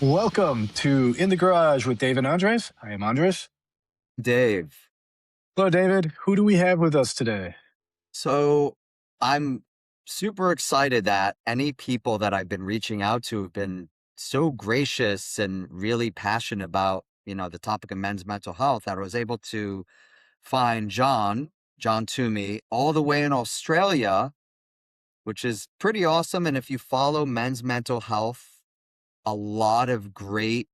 Welcome to In the Garage with Dave and Andres. I am Andres. Dave. Hello, David. Who do we have with us today? So I'm super excited that any people that I've been reaching out to have been so gracious and really passionate about, the topic of men's mental health that I was able to find John Toomey, all the way in Australia, which is pretty awesome. And if you follow men's mental health, a lot of great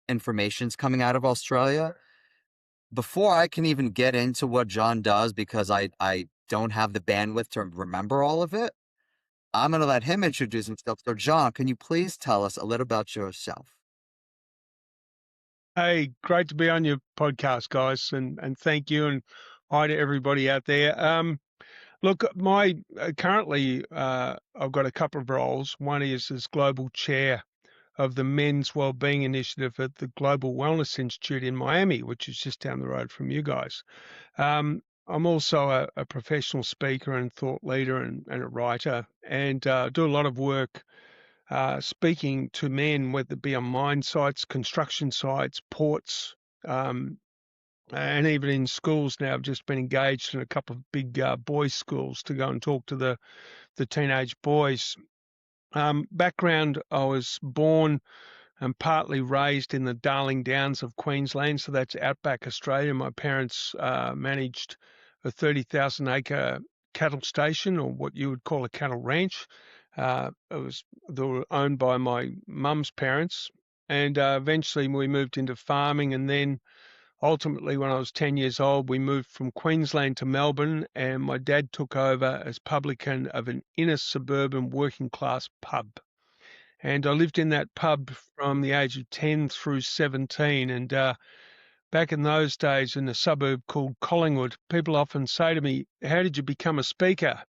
information's coming out of Australia. Before I can even get into what John does, because I don't have the bandwidth to remember all of it, I'm going to let him introduce himself. So, John, can you please tell us a little about yourself? Hey, great to be on your podcast, guys, and thank you, and hi to everybody out there. Look, my currently I've got a couple of roles. One is as global chair of the Men's Wellbeing Initiative at the Global Wellness Institute in Miami, which is just down the road from you guys. I'm also a professional speaker and thought leader and a writer, and do a lot of work speaking to men, whether it be on mine sites, construction sites, ports, um, and even in schools now. I've just been engaged in a couple of big boys' schools to go and talk to the teenage boys. Background, I was born and partly raised in the Darling Downs of Queensland, so that's outback Australia. My parents managed a 30,000 acre cattle station, or what you would call a cattle ranch. They were owned by my mum's parents, and eventually we moved into farming, and then ultimately, when I was 10 years old, we moved from Queensland to Melbourne, and my dad took over as publican of an inner suburban working class pub. And I lived in that pub from the age of 10 through 17. And back in those days, in a suburb called Collingwood, people often say to me, "How did you become a speaker?"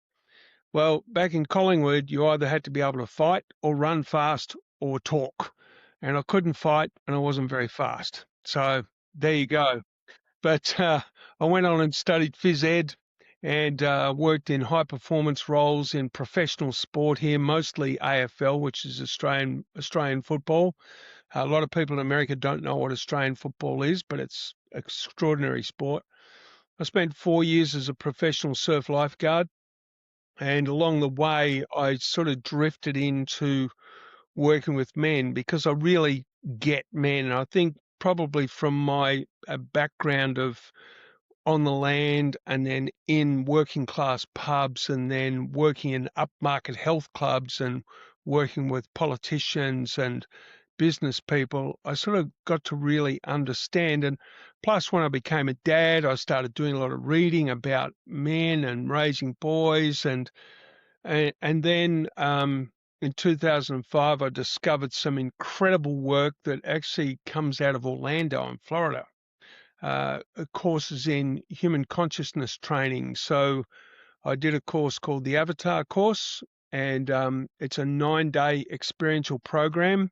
Well, back in Collingwood, you either had to be able to fight or run fast or talk. And I couldn't fight and I wasn't very fast. So there you go. But I went on and studied phys ed and worked in high performance roles in professional sport here, mostly AFL, which is Australian football. A lot of people in America don't know what Australian football is, but it's extraordinary sport. I spent 4 years as a professional surf lifeguard, and along the way, I sort of drifted into working with men because I really get men. And I think probably from my background of on the land and then in working class pubs and then working in upmarket health clubs and working with politicians and business people, I sort of got to really understand. And plus, when I became a dad, I started doing a lot of reading about men and raising boys. And then in 2005, I discovered some incredible work that actually comes out of Orlando in Florida, courses in human consciousness training. So I did a course called the Avatar course, and it's a 9-day experiential program.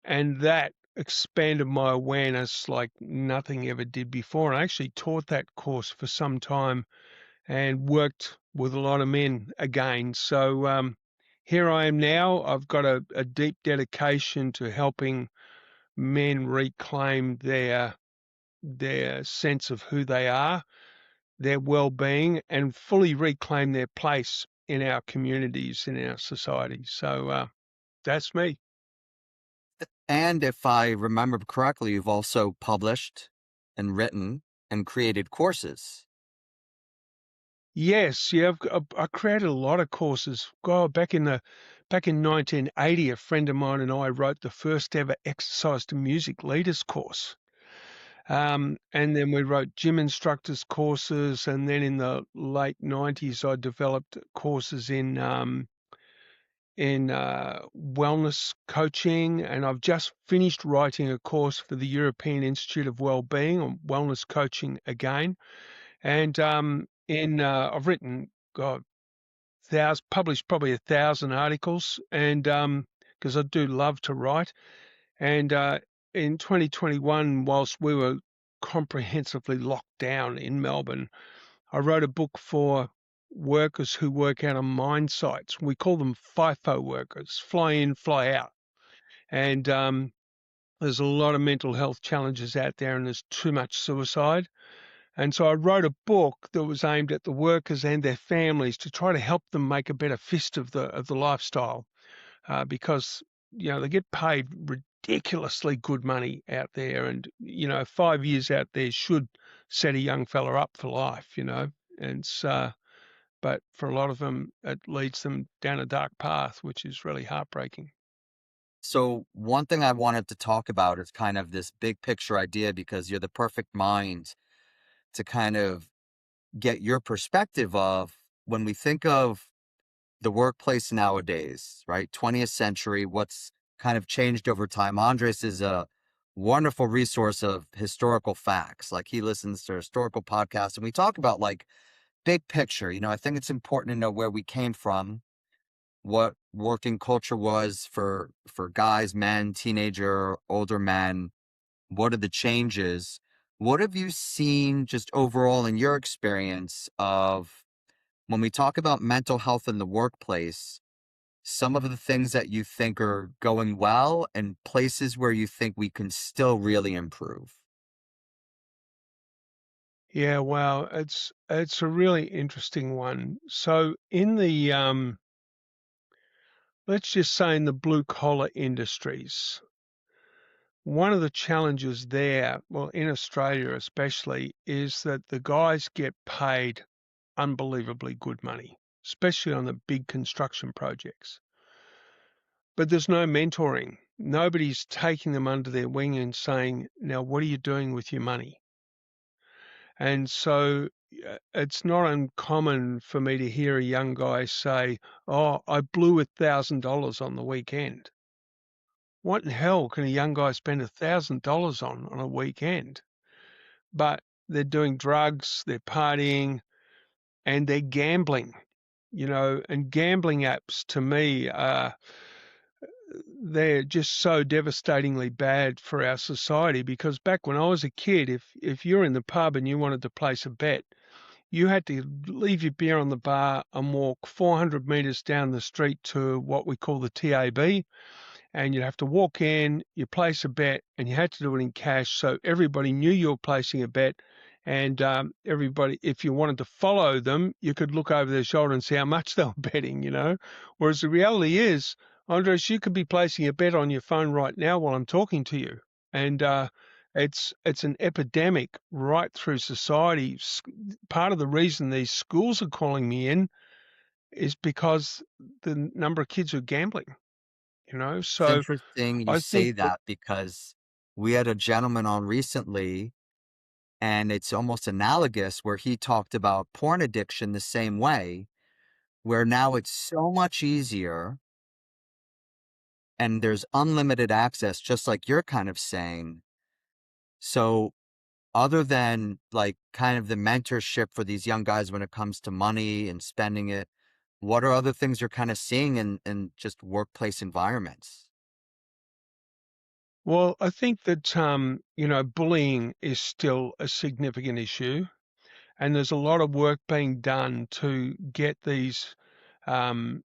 And that expanded my awareness like nothing ever did before. And I actually taught that course for some time and worked with a lot of men again. So here I am now. I've got a deep dedication to helping men reclaim their sense of who they are, their well-being, and fully reclaim their place in our communities, in our society. So that's me. And if I remember correctly, you've also published and written and created courses. Yes, yeah, I created a lot of courses. God, back in 1980, a friend of mine and I wrote the first ever exercise to music leaders course. And then we wrote gym instructors courses, and then in the late 90s, I developed courses in wellness coaching, and I've just finished writing a course for the European Institute of Wellbeing on wellness coaching again. And I've written, God, published probably 1,000 articles, and because I do love to write. And in 2021, whilst we were comprehensively locked down in Melbourne, I wrote a book for workers who work out on mine sites. We call them FIFO workers, fly in, fly out. And there's a lot of mental health challenges out there, and there's too much suicide. And so I wrote a book that was aimed at the workers and their families to try to help them make a better fist of the lifestyle, because they get paid ridiculously good money out there, and 5 years out there should set a young fella up for life, and but for a lot of them, it leads them down a dark path, which is really heartbreaking. So one thing I wanted to talk about is kind of this big picture idea, because you're the perfect mind to kind of get your perspective of when we think of the workplace nowadays, right? 20th century, what's kind of changed over time. Andres is a wonderful resource of historical facts. Like, he listens to historical podcasts, and we talk about like big picture. I think it's important to know where we came from, what working culture was for guys, men, teenager, older men. What are the changes? What have you seen just overall in your experience of when we talk about mental health in the workplace, some of the things that you think are going well and places where you think we can still really improve? Yeah, wow, it's a really interesting one. So in the let's just say in the blue collar industries, one of the challenges there, well, in Australia especially, is that the guys get paid unbelievably good money, especially on the big construction projects. But there's no mentoring. Nobody's taking them under their wing and saying, now, what are you doing with your money? And so it's not uncommon for me to hear a young guy say, oh, I blew $1,000 on the weekend. What in hell can a young guy spend $1,000 on a weekend? But they're doing drugs, they're partying, and they're gambling, and gambling apps to me they're just so devastatingly bad for our society, because back when I was a kid, if you're in the pub and you wanted to place a bet, you had to leave your beer on the bar and walk 400 meters down the street to what we call the TAB, and you'd have to walk in, you place a bet, and you had to do it in cash, so everybody knew you were placing a bet. And everybody, if you wanted to follow them, you could look over their shoulder and see how much they were betting. Whereas the reality is, Andres, you could be placing a bet on your phone right now while I'm talking to you. And it's an epidemic right through society. Part of the reason these schools are calling me in is because the number of kids who are gambling. It's So interesting you I say think that, that, because we had a gentleman on recently, and it's almost analogous, where he talked about porn addiction the same way, where now it's so much easier and there's unlimited access, just like you're kind of saying. So, other than like kind of the mentorship for these young guys when it comes to money and spending it, what are other things you're kind of seeing in just workplace environments? well, I think that, bullying is still a significant issue, and there's a lot of work being done um,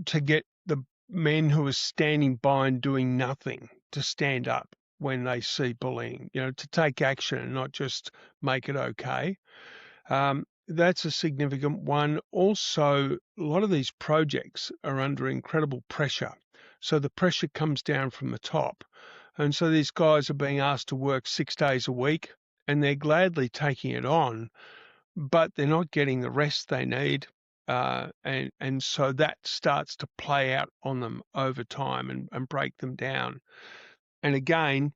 to get the men who are standing by and doing nothing to stand up when they see bullying, to take action and not just make it okay. That's a significant one. Also, a lot of these projects are under incredible pressure. So the pressure comes down from the top. And so these guys are being asked to work 6 days a week, and they're gladly taking it on, but they're not getting the rest they need. And so that starts to play out on them over time and break them down. And again,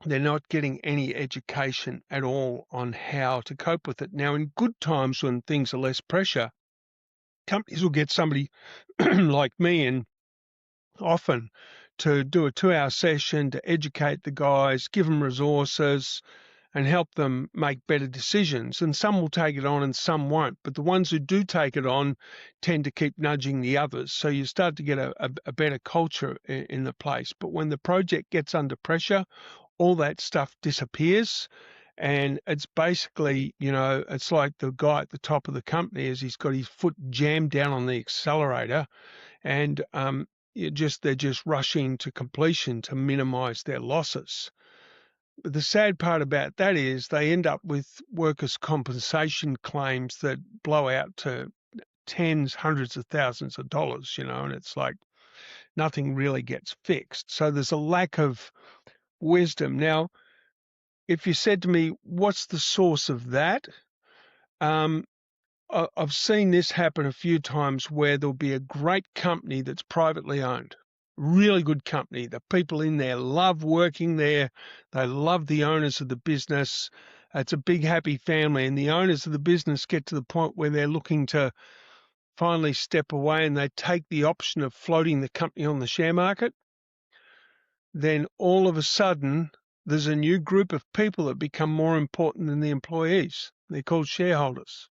they're not getting any education at all on how to cope with it. Now, in good times when things are less pressure, companies will get somebody like me in often to do a 2 hour session to educate the guys, give them resources, and help them make better decisions. And some will take it on and some won't. But the ones who do take it on tend to keep nudging the others. So you start to get a better culture in the place. But when the project gets under pressure, all that stuff disappears. And it's basically, it's like the guy at the top of the company, as he's got his foot jammed down on the accelerator, and they're just rushing to completion to minimize their losses. But the sad part about that is they end up with workers' compensation claims that blow out to tens, hundreds of thousands of dollars, and it's like nothing really gets fixed. So there's a lack of wisdom. Now, if you said to me, what's the source of that? I've seen this happen a few times where there'll be a great company that's privately owned, really good company. The people in there love working there. They love the owners of the business. It's a big, happy family. And the owners of the business get to the point where they're looking to finally step away and they take the option of floating the company on the share market. Then all of a sudden, there's a new group of people that become more important than the employees. They're called shareholders.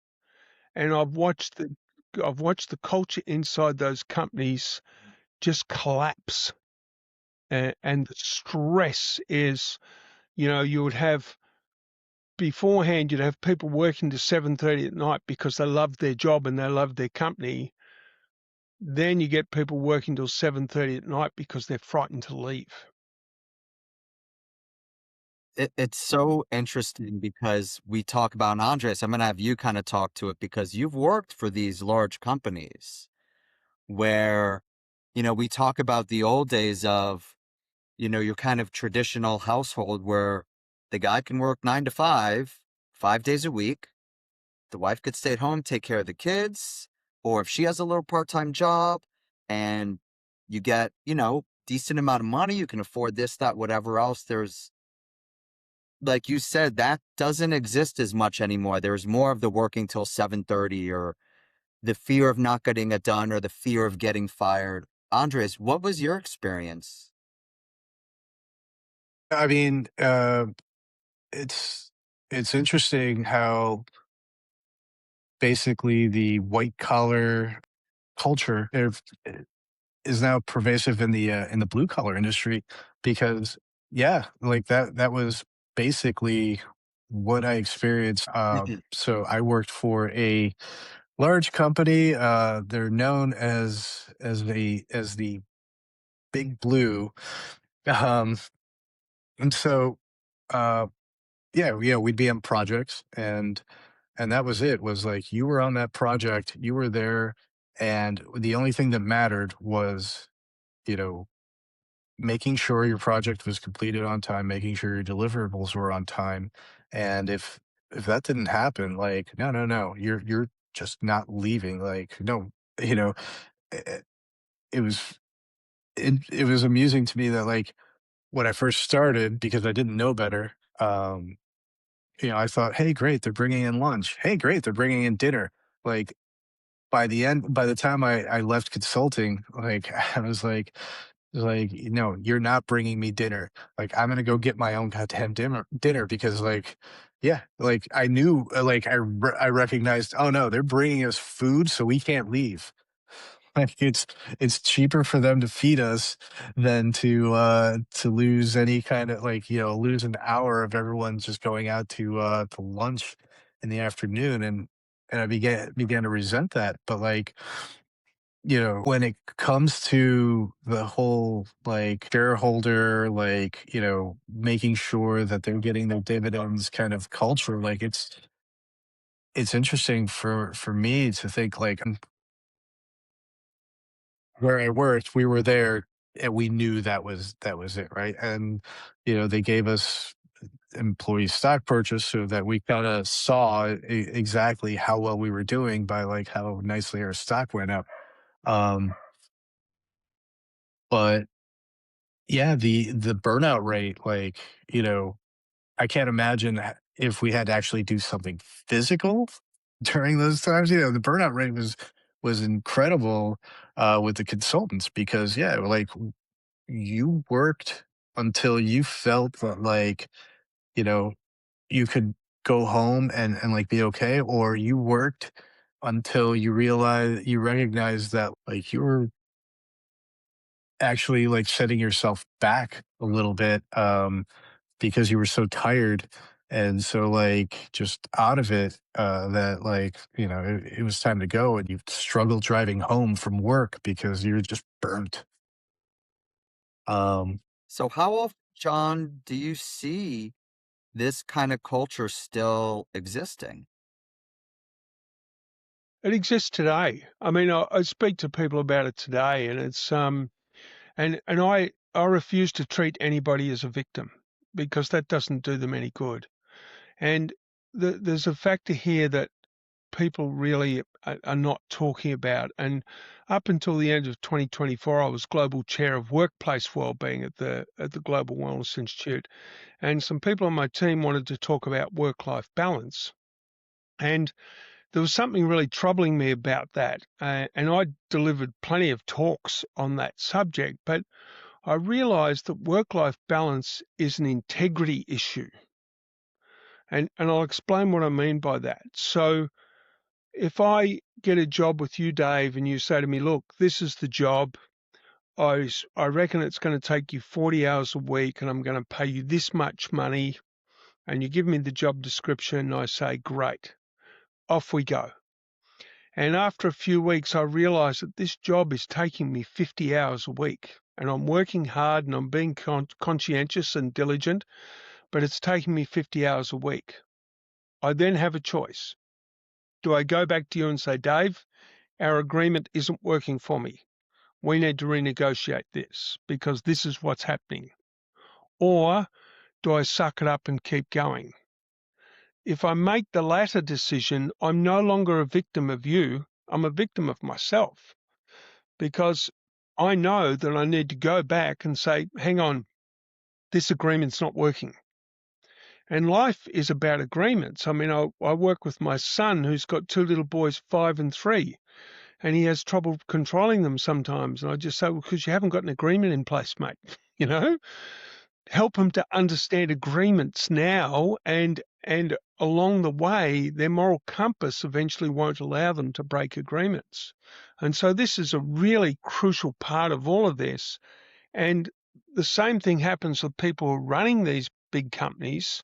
And I've watched the culture inside those companies just collapse. And the stress is, you would have beforehand, you'd have people working to 7:30 at night because they love their job and they love their company. Then you get people working till 7:30 at night because they're frightened to leave. It's so interesting because we talk about, and Andres, I'm going to have you kind of talk to it because you've worked for these large companies where, we talk about the old days of, your kind of traditional household where the guy can work 9 to 5, 5 days a week. The wife could stay at home, take care of the kids, or if she has a little part-time job and you get, decent amount of money, you can afford this, that, whatever else. Like you said, that doesn't exist as much anymore. There's more of the working till 7:30 or the fear of not getting it done or the fear of getting fired. Andres, what was your experience? I mean, it's it's interesting how basically the white collar culture is now pervasive in the blue collar industry because yeah, like that was basically what I experienced. So I worked for a large company. They're known as the Big Blue, um, and so uh, yeah, we'd be on projects, and that was it. Was like you were on that project, you were there, and the only thing that mattered was you know making sure your project was completed on time, making sure your deliverables were on time, and if that didn't happen, like no, no, no, you're just not leaving. Like no, you know, it, it was it was amusing to me that like when I first started because I didn't know better. I thought, hey, great, they're bringing in lunch. Hey, great, they're bringing in dinner. Like by the time I left consulting, like no, you're not bringing me dinner. Like, I'm gonna go get my own goddamn dinner because, like, yeah, like I knew, like I recognized, oh no, they're bringing us food, so we can't leave. Like it's cheaper for them to feed us than to lose any kind of like lose an hour of everyone just going out to lunch in the afternoon and I began to resent that. But like when it comes to the whole like shareholder, like, making sure that they're getting their dividends kind of culture, like it's interesting for me to think like where I worked, we were there and we knew that was it, right? And they gave us employee stock purchase so that we kind of saw exactly how well we were doing by like how nicely our stock went up. Um, but yeah, the burnout rate, like, I can't imagine if we had to actually do something physical during those times. The burnout rate was incredible with the consultants because yeah, like you worked until you felt that like, you know, you could go home and like be okay, or you worked until you recognize that like you were actually like setting yourself back a little bit because you were so tired and so like just out of it that like it was time to go and you struggled driving home from work because you're just burnt. Um, So how often, John, do you see this kind of culture still existing? It exists today. I mean, I speak to people about it today, and it's and I refuse to treat anybody as a victim because that doesn't do them any good. And there's a factor here that people really are not talking about. And up until the end of 2024, I was global chair of workplace wellbeing at the Global Wellness Institute, and some people on my team wanted to talk about work-life balance. And there was something really troubling me about that. And I delivered plenty of talks on that subject, but I realized that work-life balance is an integrity issue. And I'll explain what I mean by that. So if I get a job with you, Dave, and you say to me, look, this is the job, I reckon it's going to take you 40 hours a week and I'm going to pay you this much money, and you give me the job description, and I say, great, off we go. And after a few weeks, I realize that this job is taking me 50 hours a week, and I'm working hard and I'm being conscientious and diligent, but it's taking me 50 hours a week. I then have a choice. Do I go back to you and say, Dave, our agreement isn't working for me. We need to renegotiate this because this is what's happening. Or do I suck it up and keep going? If I make the latter decision, I'm no longer a victim of you. I'm a victim of myself because I know that I need to go back and say, hang on, this agreement's not working. And life is about agreements. I mean, I work with my son who's got two little boys, 5 and 3, and he has trouble controlling them sometimes. And I just say, well, because you haven't got an agreement in place, mate, you know? Help them to understand agreements now, and along the way their moral compass eventually won't allow them to break agreements. And so this is a really crucial part of all of this. And the same thing happens with people who are running these big companies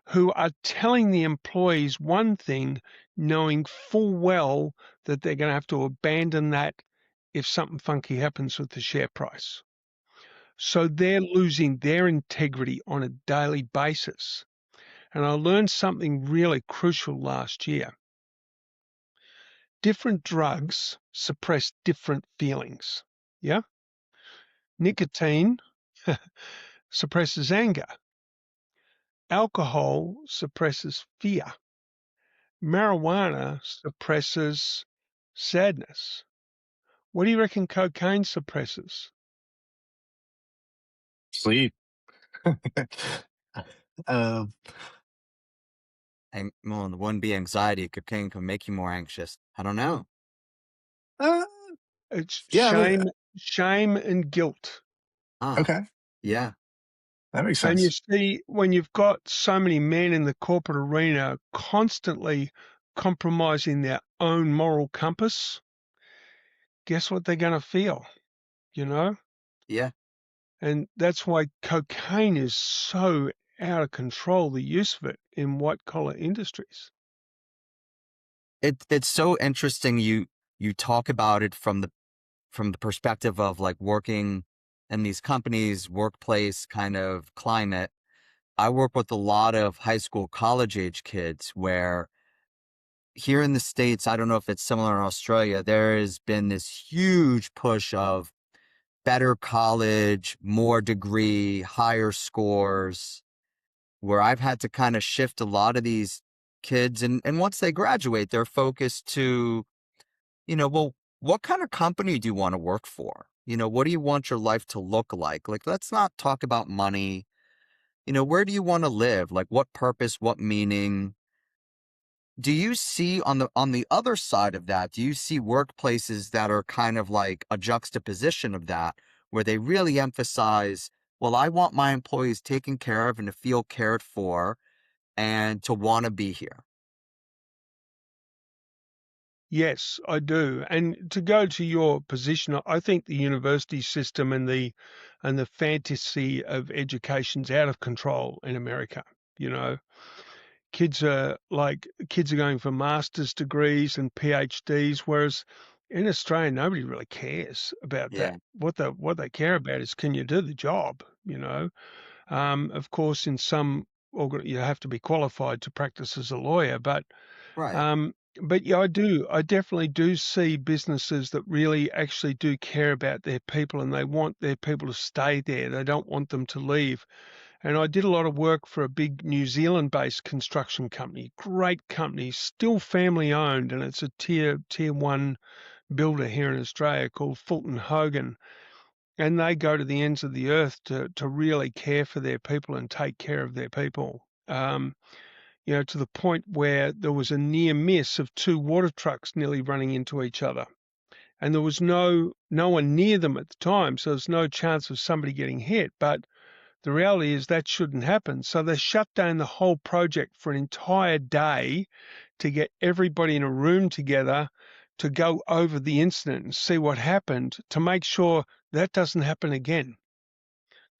who are telling the employees one thing, knowing full well that they're going to have to abandon that if something funky happens with the share price. So they're losing their integrity on a daily basis. And I learned something really crucial last year. Different drugs suppress different feelings. Yeah. Nicotine suppresses anger. Alcohol suppresses fear. Marijuana suppresses sadness. What do you reckon cocaine suppresses? sleep. um, And well, it wouldn't be anxiety. Cocaine can make you more anxious. I don't know. uh, It's yeah, shame and guilt. Ah, okay, yeah, that makes And you sense. see, when you've got so many men in the corporate arena constantly compromising their own moral compass, guess what they're going to feel, you know? yeah. And that's why cocaine is so out of control, the use of it in white collar industries. It's so interesting. You talk about it from the perspective of like working in these companies, workplace kind of climate. I work with a lot of high school, college age kids where here in the States, I don't know if it's similar in Australia, there has been this huge push of better college, more degree, higher scores, where I've had to kind of shift a lot of these kids. And once they graduate, they're focused to, well, what kind of company do you want to work for? What do you want your life to look like? Like, let's not talk about money. Where do you want to live? Like, what purpose, what meaning? Do you see on the other side of that, do you see workplaces that are kind of like a juxtaposition of that, where they really emphasize, well, I want my employees taken care of and to feel cared for and to want to be here? Yes, I do. And to go to your position, I think the university system and the fantasy of education's out of control in America. You know, kids are going for master's degrees and PhDs, whereas in Australia, nobody really cares about Yeah. that. What they care about is, can you do the job? You know, of course, in some you have to be qualified to practice as a lawyer, Right. um, but yeah, I definitely do see businesses that really actually do care about their people and they want their people to stay there. They don't want them to leave. And I did a lot of work for a big New Zealand-based construction company, great company, still family owned, and it's a tier one builder here in Australia called Fulton Hogan. And they go to the ends of the earth to really care for their people and take care of their people. To the point where there was a near miss of two water trucks nearly running into each other. And there was no one near them at the time, so there's no chance of somebody getting hit. But the reality is that shouldn't happen. So they shut down the whole project for an entire day to get everybody in a room together to go over the incident and see what happened to make sure that doesn't happen again.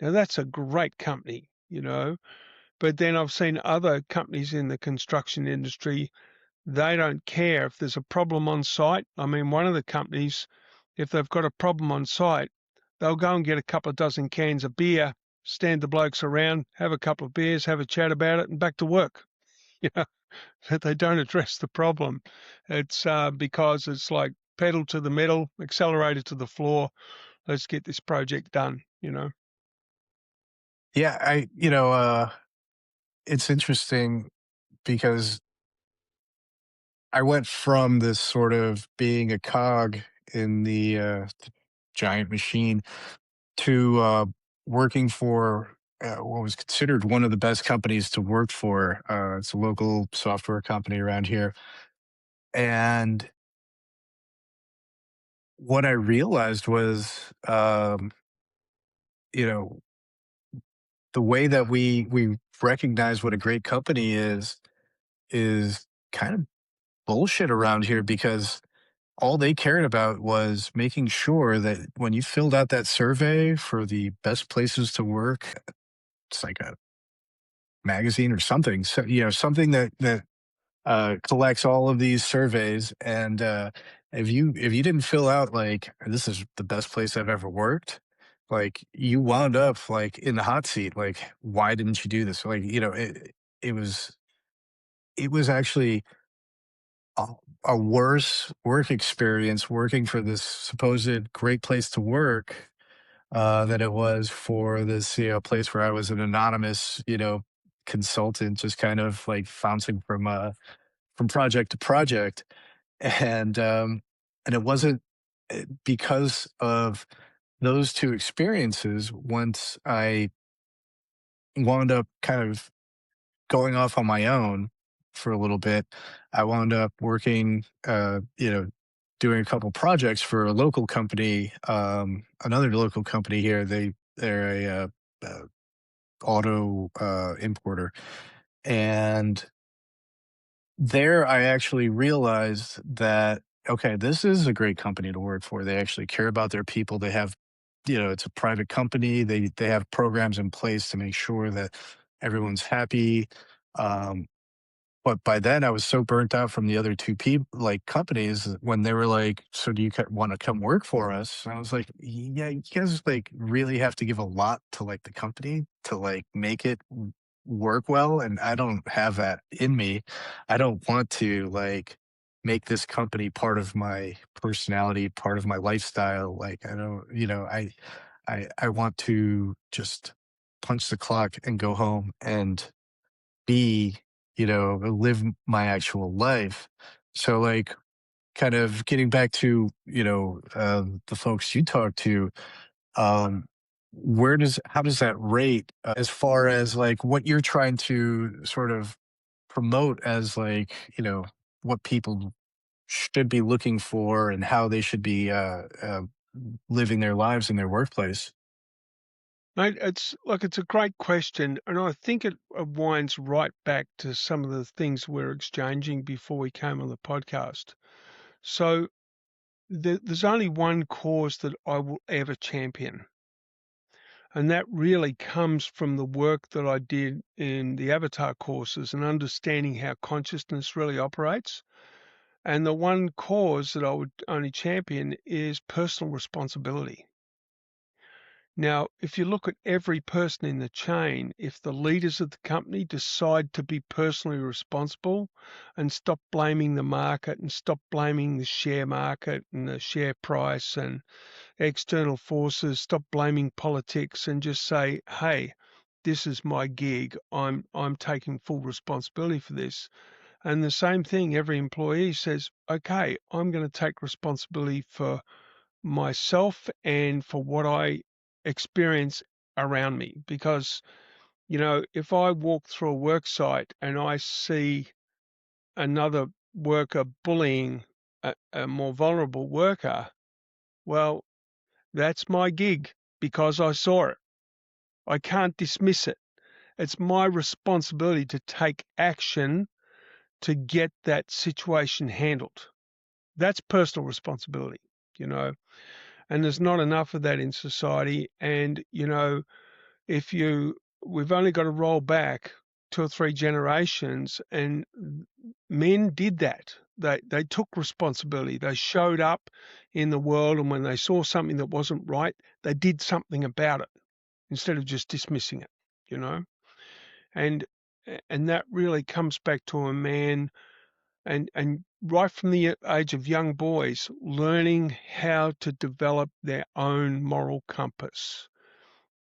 Now, that's a great company. But then I've seen other companies in the construction industry, they don't care if there's a problem on site. I mean, one of the companies, if they've got a problem on site, they'll go and get a couple of dozen cans of beer, stand the blokes around, have a couple of beers, have a chat about it, and back to work. You know, that they don't address the problem. It's because it's like pedal to the metal, accelerator to the floor. Let's get this project done. Yeah, it's interesting because I went from this sort of being a cog in the giant machine to working for what was considered one of the best companies to work for. It's a local software company around here. And what I realized was, you know, the way that we recognize what a great company is kind of bullshit around here because all they cared about was making sure that when you filled out that survey for the best places to work, it's like a magazine or something. So, something that collects all of these surveys. And if you didn't fill out like this is the best place I've ever worked, like you wound up like in the hot seat. Like, why didn't you do this? Like, it was it was actually a, a worse work experience working for this supposed great place to work than it was for this place where I was an anonymous consultant, just kind of like bouncing from project to project, and it wasn't because of those two experiences. Once I wound up kind of going off on my own for a little bit, I wound up working, doing a couple projects for a local company, another local company here. They're a auto importer, and there I actually realized that okay, this is a great company to work for. They actually care about their people. They have, it's a private company. They have programs in place to make sure that everyone's happy. Um, but by then, I was so burnt out from the other two people, like companies, when they were like, "So do you want to come work for us?" And I was like, "Yeah, you guys like really have to give a lot to like the company to like make it work well, and I don't have that in me. I don't want to like make this company part of my personality, part of my lifestyle. Like I don't, I want to just punch the clock and go home and be, live my actual life." So, like, kind of getting back to, the folks you talk to, um, how does that rate as far as like what you're trying to sort of promote as like, what people should be looking for and how they should be living their lives in their workplace? Mate, it's a great question, and I think it winds right back to some of the things we're exchanging before we came on the podcast. So there's only one cause that I will ever champion, and that really comes from the work that I did in the Avatar courses and understanding how consciousness really operates. And the one cause that I would only champion is personal responsibility. Now, if you look at every person in the chain, if the leaders of the company decide to be personally responsible and stop blaming the market and stop blaming the share market and the share price and external forces, stop blaming politics and just say, hey, this is my gig. I'm taking full responsibility for this. And the same thing, every employee says, okay, I'm going to take responsibility for myself and for what I experience around me. Because, if I walk through a work site and I see another worker bullying a more vulnerable worker, well, that's my gig because I saw it. I can't dismiss it. It's my responsibility to take action to get that situation handled. That's personal responsibility, you know. And there's not enough of that in society. And, if we've only got to roll back 2 or 3 generations, and men did that. They took responsibility. They showed up in the world, and when they saw something that wasn't right, they did something about it instead of just dismissing it, you know. And and that really comes back to a man, and right from the age of young boys, learning how to develop their own moral compass.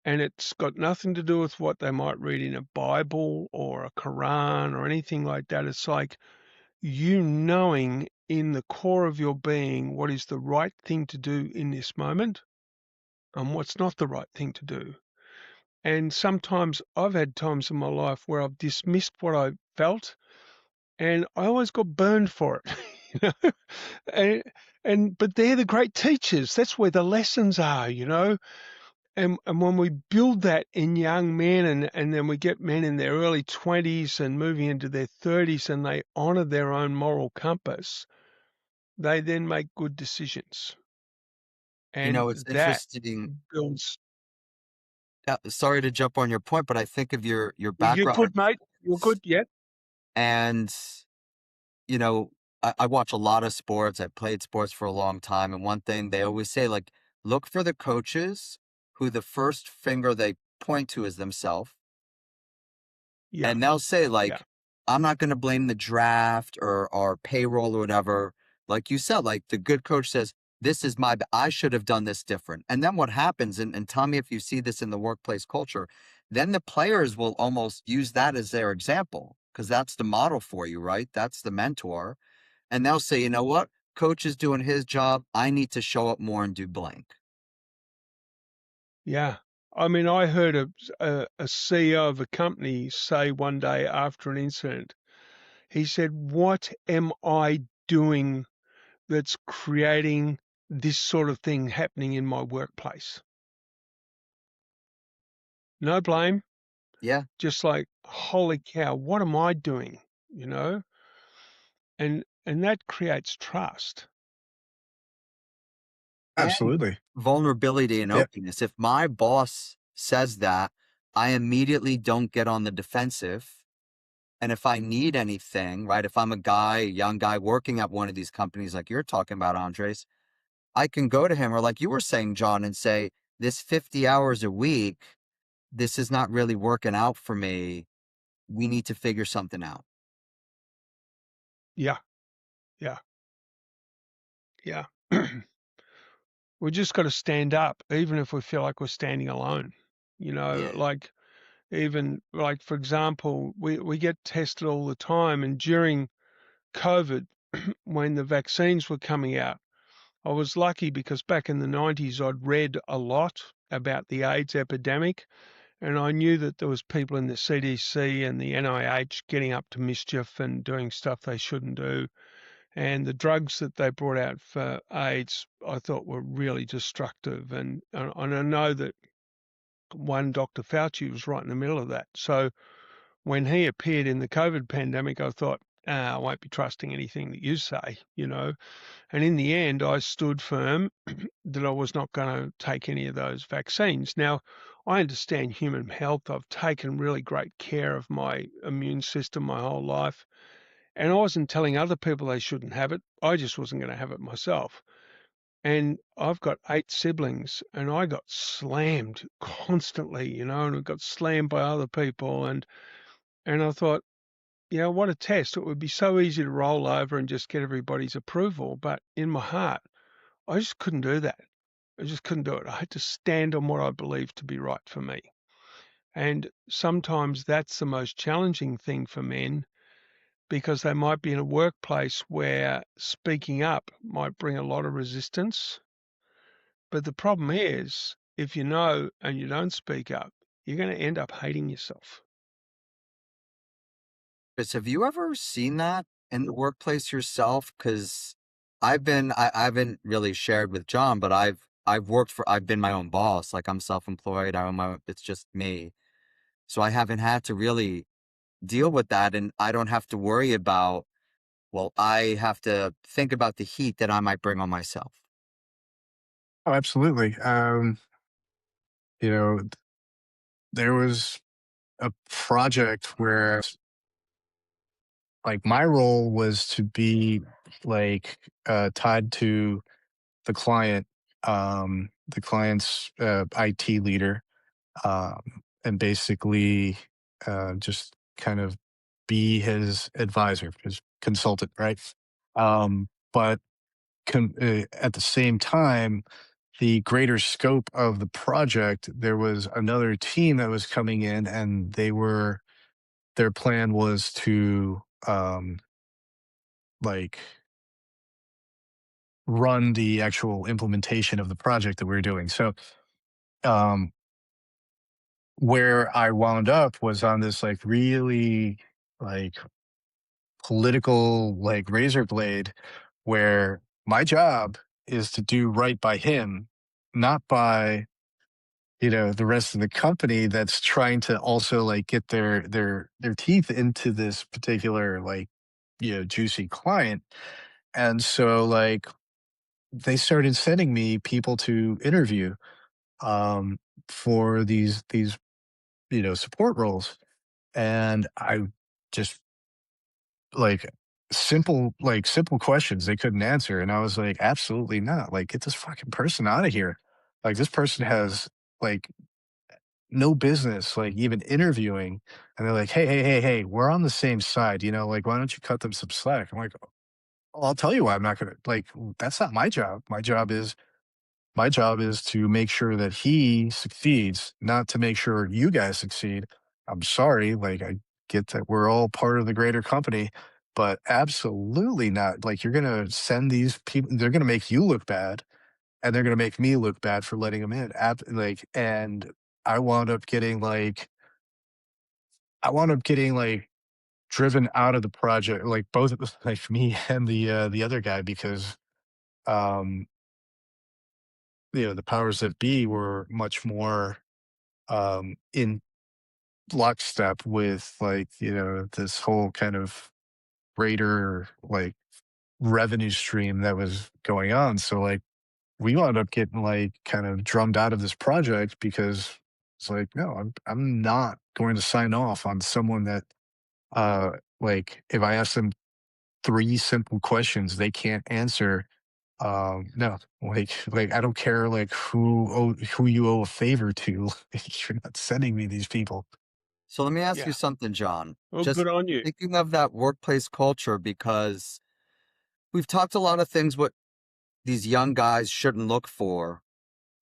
And it's got nothing to do with what they might read in a Bible or a Quran or anything like that. It's like you knowing in the core of your being what is the right thing to do in this moment and what's not the right thing to do. And sometimes I've had times in my life where I've dismissed what I felt, and I always got burned for it. you know? And, but they're the great teachers. That's where the lessons are, And when we build that in young men, and then we get men in their early 20s and moving into their 30s, and they honor their own moral compass, they then make good decisions. And It's that interesting. builds. Sorry to jump on your point, but I think of your You're background, good, mate. You're good. Yeah. and you know, I watch a lot of sports. I played sports for a long time, and one thing they always say, like, look for the coaches who the first finger they point to is themselves, Yeah. and they'll say, Yeah. like, I'm not going to blame the draft or our payroll or whatever. Like you said, like the good coach says, this is I should have done this different. And then what happens, and tell me if you see this in the workplace culture, then the players will almost use that as their example because that's the model for you, right? That's the mentor. And they'll say, you know what? Coach is doing his job. I need to show up more and do blank. Yeah. I mean, I heard a CEO of a company say one day after an incident, he said, what am I doing that's creating this sort of thing happening in my workplace? No blame, Yeah. just like, holy cow, what am I doing? You know? And that creates trust. And Absolutely. vulnerability and Yeah. openness. If my boss says that, I immediately don't get on the defensive. And if I need anything, right, if I'm a young guy working at one of these companies like you're talking about, Andres, I can go to him or like you were saying, John, and say, this 50 hours a week, this is not really working out for me. We need to figure something out. Yeah. Yeah. Yeah. We just got to stand up, even if we feel like we're standing alone. Yeah. Like, even like, for example, we get tested all the time. And during COVID, when the vaccines were coming out, I was lucky because back in the 90s, I'd read a lot about the AIDS epidemic, and I knew that there was people in the CDC and the NIH getting up to mischief and doing stuff they shouldn't do. And the drugs that they brought out for AIDS, I thought were really destructive. And I know that one Dr. Fauci was right in the middle of that. So when he appeared in the COVID pandemic, I thought, I won't be trusting anything that you say. And in the end, I stood firm that I was not going to take any of those vaccines. Now, I understand human health. I've taken really great care of my immune system my whole life. And I wasn't telling other people they shouldn't have it. I just wasn't going to have it myself. And I've got 8 siblings, and I got slammed constantly, and I got slammed by other people. And I thought, what a test. It would be so easy to roll over and just get everybody's approval. But in my heart, I just couldn't do that. I just couldn't do it. I had to stand on what I believed to be right for me. And sometimes that's the most challenging thing for men, because they might be in a workplace where speaking up might bring a lot of resistance. But the problem is, if you know and you don't speak up, you're going to end up hating yourself. Chris, have you ever seen that in the workplace yourself? Because I haven't really shared with John, but I've been my own boss. Like, I'm self-employed. It's just me. So I haven't had to really deal with that. And I don't have to worry about, well, I have to think about the heat that I might bring on myself. Oh, absolutely. You know, there was a project where like my role was to be like tied to the client's IT leader, and basically just kind of be his advisor, his consultant, right? But at the same time, the greater scope of the project, there was another team that was coming in, and their plan was to like run the actual implementation of the project that we were doing. So um, where I wound up was on this like really like political like razor blade, where my job is to do right by him, not by the rest of the company that's trying to also like get their teeth into this particular like juicy client. And so like they started sending me people to interview um for these support roles, and I just like simple questions they couldn't answer, and I was like, absolutely not, like get this fucking person out of here. Like this person has like no business like even interviewing. And they're like, hey, we're on the same side, like why don't you cut them some slack? I'm like, "Oh, I'll tell you why I'm not gonna, like, that's not my job. My job is to make sure that he succeeds, not to make sure you guys succeed. I'm sorry, like I get that we're all part of the greater company, but absolutely not. Like you're gonna send these people, they're gonna make you look bad, and they're gonna make me look bad for letting them in. And I wound up getting like driven out of the project, like both of us, like me and the other guy, because um the powers that be were much more in lockstep with like this whole kind of greater like revenue stream that was going on. So like we wound up getting like kind of drummed out of this project because it's like, no, I'm not going to sign off on someone that uh like if I ask them three simple questions they can't answer. No, like I don't care like who you owe a favor to. You're not sending me these people. So let me ask you Yeah. something, John. Well, Just good on you. thinking of that workplace culture, because we've talked a lot of things what these young guys shouldn't look for.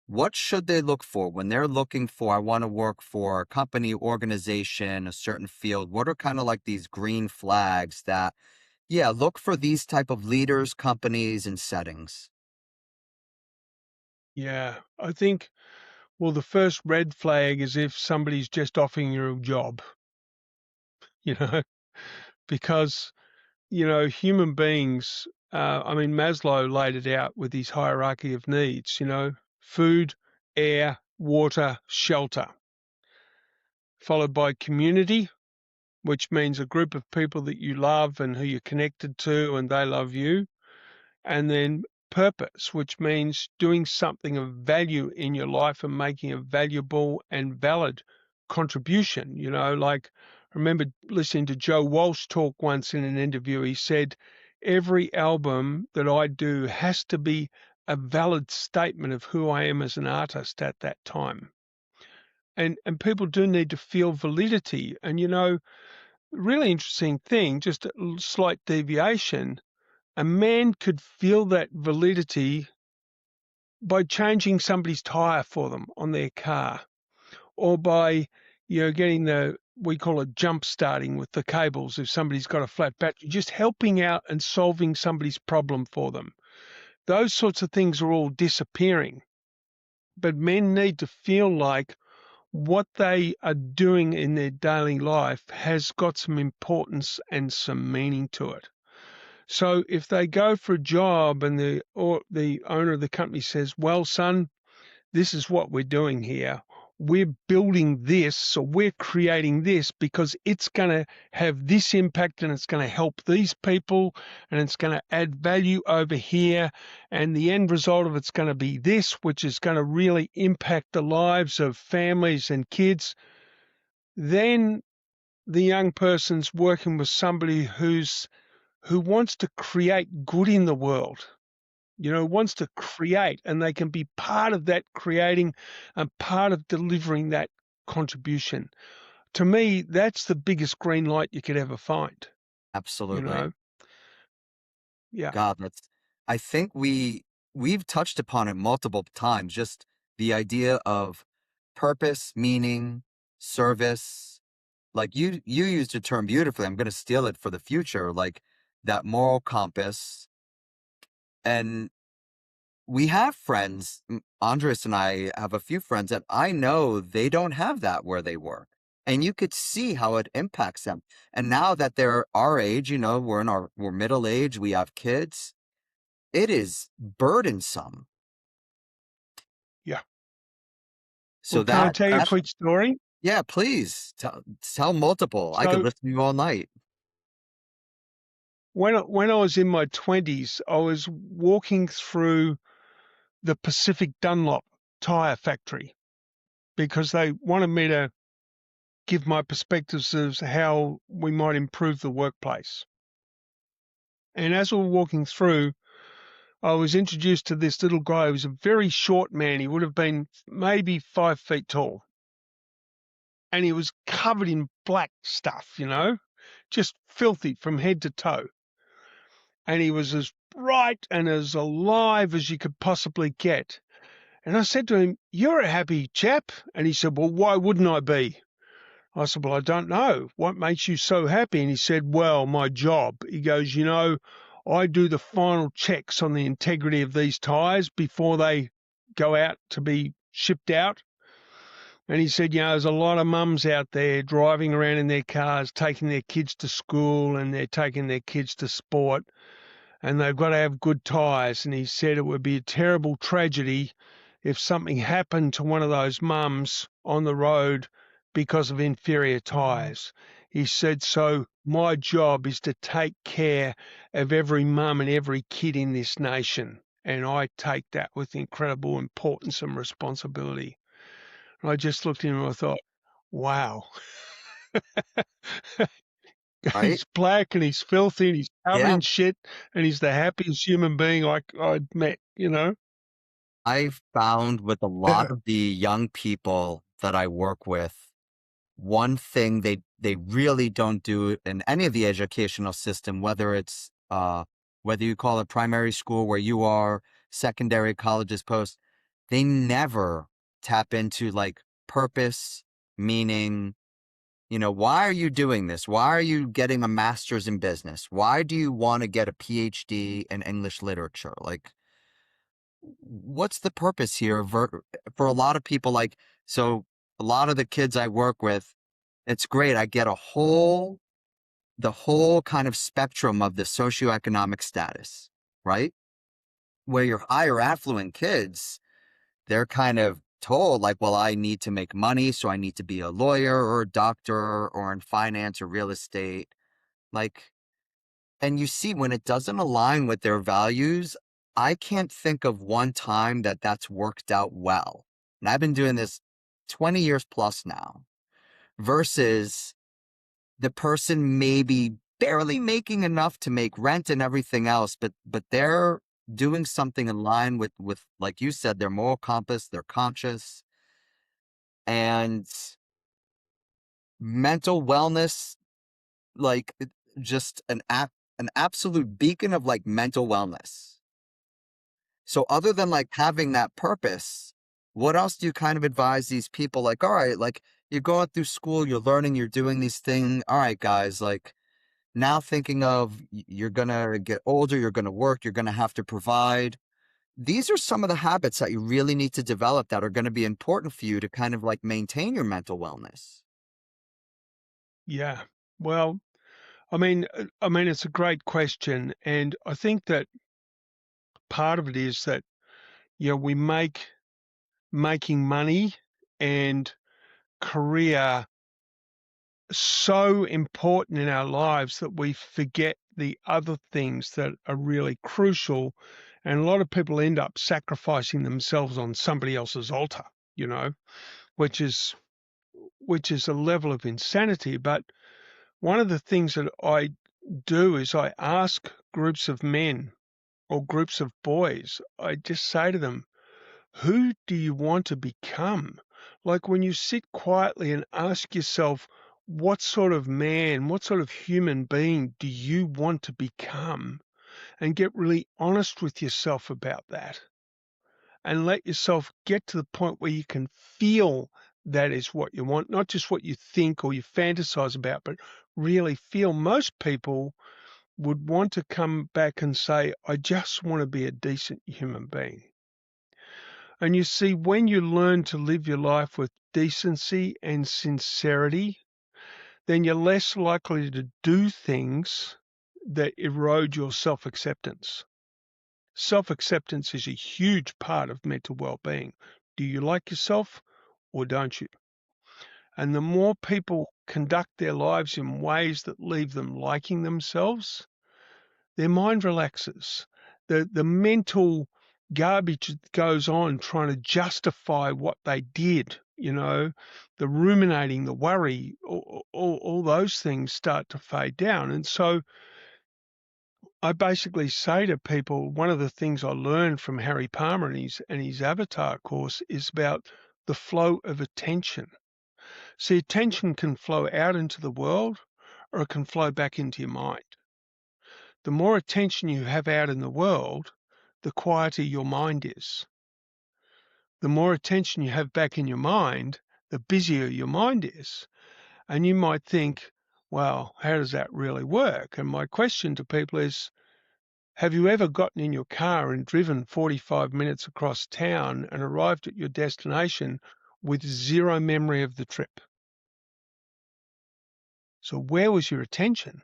What should they look for when they're looking for, I want to work for a company, organization, a certain field? What are kind of like these green flags that, yeah, look for these type of leaders, companies, and settings? Yeah. I think, well, the first red flag is if somebody's just offering you a job, you know, because, human beings, I mean, Maslow laid it out with his hierarchy of needs, food, air, water, shelter, followed by community, which means a group of people that you love and who you're connected to and they love you. And then purpose, which means doing something of value in your life and making a valuable and valid contribution, like I remember listening to Joe Walsh talk once in an interview. He said, every album that I do has to be a valid statement of who I am as an artist at that time. And people do need to feel validity. And, really interesting thing, just a slight deviation, a man could feel that validity by changing somebody's tire for them on their car, or by, getting we call it jump starting with the cables. If somebody's got a flat battery, just helping out and solving somebody's problem for them. Those sorts of things are all disappearing. But men need to feel like what they are doing in their daily life has got some importance and some meaning to it. So if they go for a job and the owner of the company says, well, son, this is what we're doing here. We're building this, or we're creating this because it's going to have this impact and it's going to help these people and it's going to add value over here. And the end result of it's going to be this, which is going to really impact the lives of families and kids. Then the young person's working with somebody who wants to create good in the world, wants to create, and they can be part of that creating and part of delivering that contribution. To me, that's the biggest green light you could ever find, you Absolutely. know? Yeah. God, I think we've touched upon it multiple times, just the idea of purpose, meaning, service. Like you used the term beautifully. I'm going to steal it for the future, like that moral compass. And we have friends, Andres and I have a few friends that I know they don't have that where they work. And you could see how it impacts them. And now that they're our age, we're middle age, we have kids, it is burdensome. Yeah. So Well, can I tell you a that's, quick story? yeah, please tell multiple. I could So listen to you all night. when I was in my 20s, I was walking through the Pacific Dunlop tire factory because they wanted me to give my perspectives of how we might improve the workplace. And as we were walking through, I was introduced to this little guy who was a very short man. He would have been maybe 5 feet tall. And he was covered in black stuff, just filthy from head to toe. And he was as bright and as alive as you could possibly get. And I said to him, "You're a happy chap." And he said, "Well, why wouldn't I be?" I said, "Well, I don't know. What makes you so happy?" And he said, "Well, my job." He goes, "I do the final checks on the integrity of these tires before they go out to be shipped out." And he said, there's a lot of mums out there driving around in their cars, taking their kids to school and they're taking their kids to sport, and they've got to have good tires. And he said it would be a terrible tragedy if something happened to one of those mums on the road because of inferior tires. He said, so my job is to take care of every mum and every kid in this nation. And I take that with incredible importance and responsibility. And I just looked at him and I thought, wow. Right? He's black and he's filthy and he's covered Yeah. in shit and he's the happiest human being I'd met, I've found with a lot of the young people that I work with, one thing they really don't do in any of the educational system, whether it's whether you call it primary school where you are, secondary colleges, post, they never tap into like purpose, meaning, why are you doing this? Why are you getting a master's in business? Why do you want to get a PhD in English literature? Like, what's the purpose here for a lot of people? Like, so a lot of the kids I work with, it's great. I get the whole kind of spectrum of the socioeconomic status, right? Where your higher affluent kids, they're kind of told like, well, I need to make money, so I need to be a lawyer or a doctor or in finance or real estate. Like, and you see when it doesn't align with their values, I can't think of one time that that's worked out well. And I've been doing this 20 years plus now versus the person may be barely making enough to make rent and everything else, but they're doing something in line with like you said, their moral compass, they're conscious, and mental wellness, like just an absolute beacon of like mental wellness. So other than like having that purpose, what else do you kind of advise these people? Like, all right, like you're going through school, you're learning, you're doing these things. All right, guys, like now thinking of you're going to get older, you're going to work, you're going to have to provide. These are some of the habits that you really need to develop that are going to be important for you to kind of like maintain your mental wellness. Yeah. Well, I mean, it's a great question, and I think that part of it is that we making money and career so important in our lives that we forget the other things that are really crucial, and a lot of people end up sacrificing themselves on somebody else's altar, you know, which is a level of insanity. But one of the things that I do is I ask groups of men or groups of boys, I just say to them, who do you want to become? Like when you sit quietly and ask yourself, what sort of man, what sort of human being do you want to become? And get really honest with yourself about that. And let yourself get to the point where you can feel that is what you want, not just what you think or you fantasize about, but really feel. Most people would want to come back and say, I just want to be a decent human being. And you see, when you learn to live your life with decency and sincerity, then you're less likely to do things that erode your self-acceptance. Self-acceptance is a huge part of mental well-being. Do you like yourself or don't you? And the more people conduct their lives in ways that leave them liking themselves, their mind relaxes. The mental garbage that goes on trying to justify what they did, the ruminating, the worry, all those things start to fade down. And so I basically say to people, one of the things I learned from Harry Palmer and his Avatar course is about the flow of attention. See, attention can flow out into the world or it can flow back into your mind. The more attention you have out in the world, the quieter your mind is. The more attention you have back in your mind, the busier your mind is. And you might think, well, how does that really work? And my question to people is, have you ever gotten in your car and driven 45 minutes across town and arrived at your destination with zero memory of the trip? So where was your attention?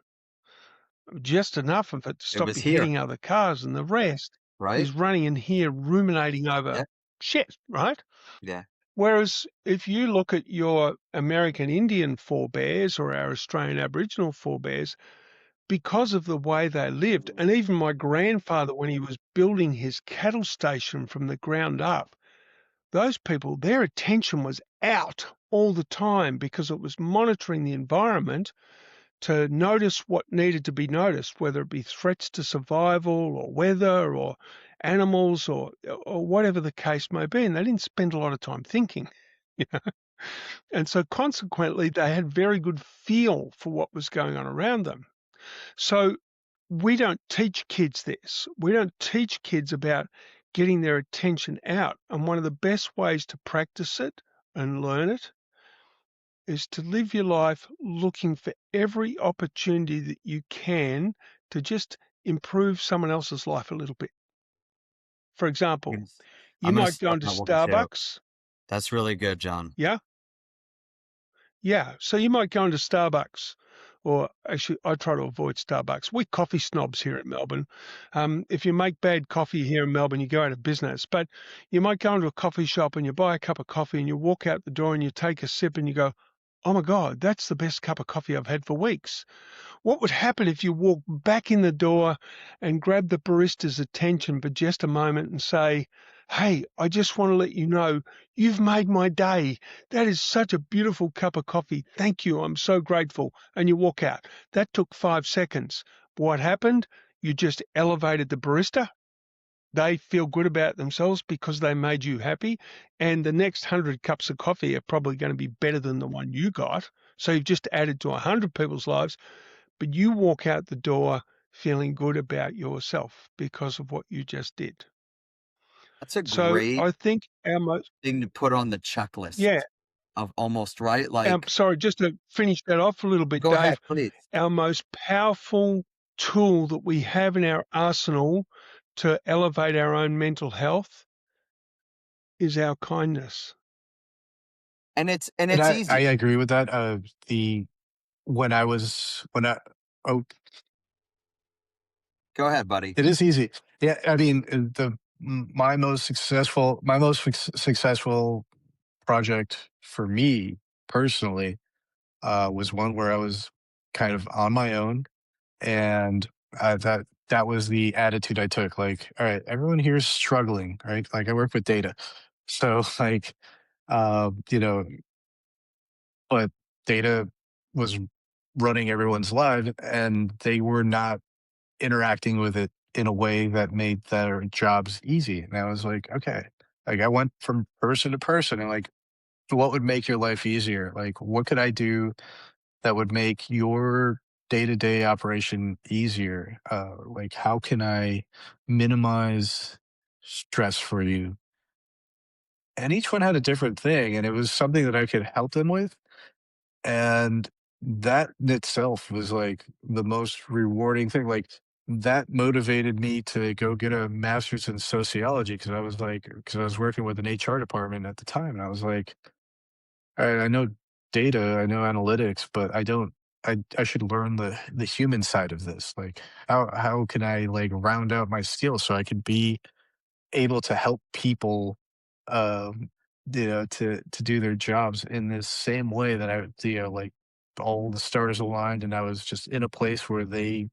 Just enough of it to It stop was you here, hitting other cars, and the rest right? is running in here ruminating over Yeah, shit, right? yeah. Whereas if you look at your American Indian forebears or our Australian Aboriginal forebears, because of the way they lived, and even my grandfather, when he was building his cattle station from the ground up, those people, their attention was out all the time because it was monitoring the environment to notice what needed to be noticed, whether it be threats to survival or weather or animals or whatever the case may be. And they didn't spend a lot of time thinking. You know? And so consequently, they had very good feel for what was going on around them. So we don't teach kids this. We don't teach kids about getting their attention out. And one of the best ways to practice it and learn it is to live your life looking for every opportunity that you can to just improve someone else's life a little bit. For example, Yes. you I'm going to might go start into that one too. Starbucks. That's really good, John. Yeah. Yeah. So you might go into Starbucks, or actually, I try to avoid Starbucks. We're coffee snobs here in Melbourne. If you make bad coffee here in Melbourne, you go out of business. But you might go into a coffee shop and you buy a cup of coffee and you walk out the door and you take a sip and you go, oh my God, that's the best cup of coffee I've had for weeks. What would happen if you walk back in the door and grab the barista's attention for just a moment and say, Hey, I just want to let you know you've made my day. That is such a beautiful cup of coffee. Thank you. I'm so grateful. And you walk out. That took 5 seconds. What happened? You just elevated the barista. They feel good about themselves because they made you happy. And the next 100 cups of coffee are probably going to be better than the one you got. So you've just added to 100 people's lives, but you walk out the door feeling good about yourself because of what you just did. That's a So great I think our most, thing to put on the checklist yeah, of almost, right? Like, sorry, just to finish that off a little bit, go ahead, Dave, please. our most powerful tool that we have in our arsenal to elevate our own mental health is our kindness. And And it's I easy. agree with that. The when I oh, Go ahead, buddy. it is easy. Yeah, I mean, my most successful project for me personally was one where I was kind of on my own, and that was the attitude I took. Like, all right, everyone here is struggling, right? Like, I work with data, so like, you know, but data was running everyone's life, and they were not interacting with it in a way that made their jobs easy. And I was like, okay, like I went from person to person and like, what would make your life easier? Like, what could I do that would make your day to day operation easier? Like, how can I minimize stress for you? And each one had a different thing, and it was something that I could help them with. And that in itself was like the most rewarding thing. Like, that motivated me to go get a master's in sociology because I was working with an HR department at the time. And I was like, I know data, I know analytics, but I should learn the human side of this. Like, how can I like round out my skills so I can be able to help people, um, to do their jobs in this same way that like all the stars aligned, and I was just in a place where they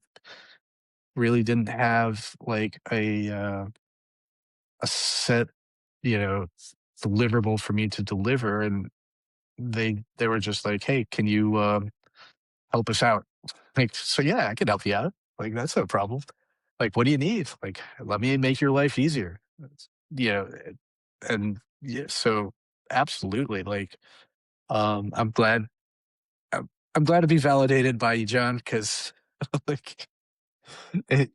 really didn't have like a set, you know, deliverable for me to deliver, and they were just like, "Hey, can you help us out?" Like, so yeah, I can help you out. Like, that's no problem. Like, what do you need? Like, let me make your life easier. You know, and yeah, so absolutely. Like, I'm glad. I'm glad to be validated by you, John, because like, it,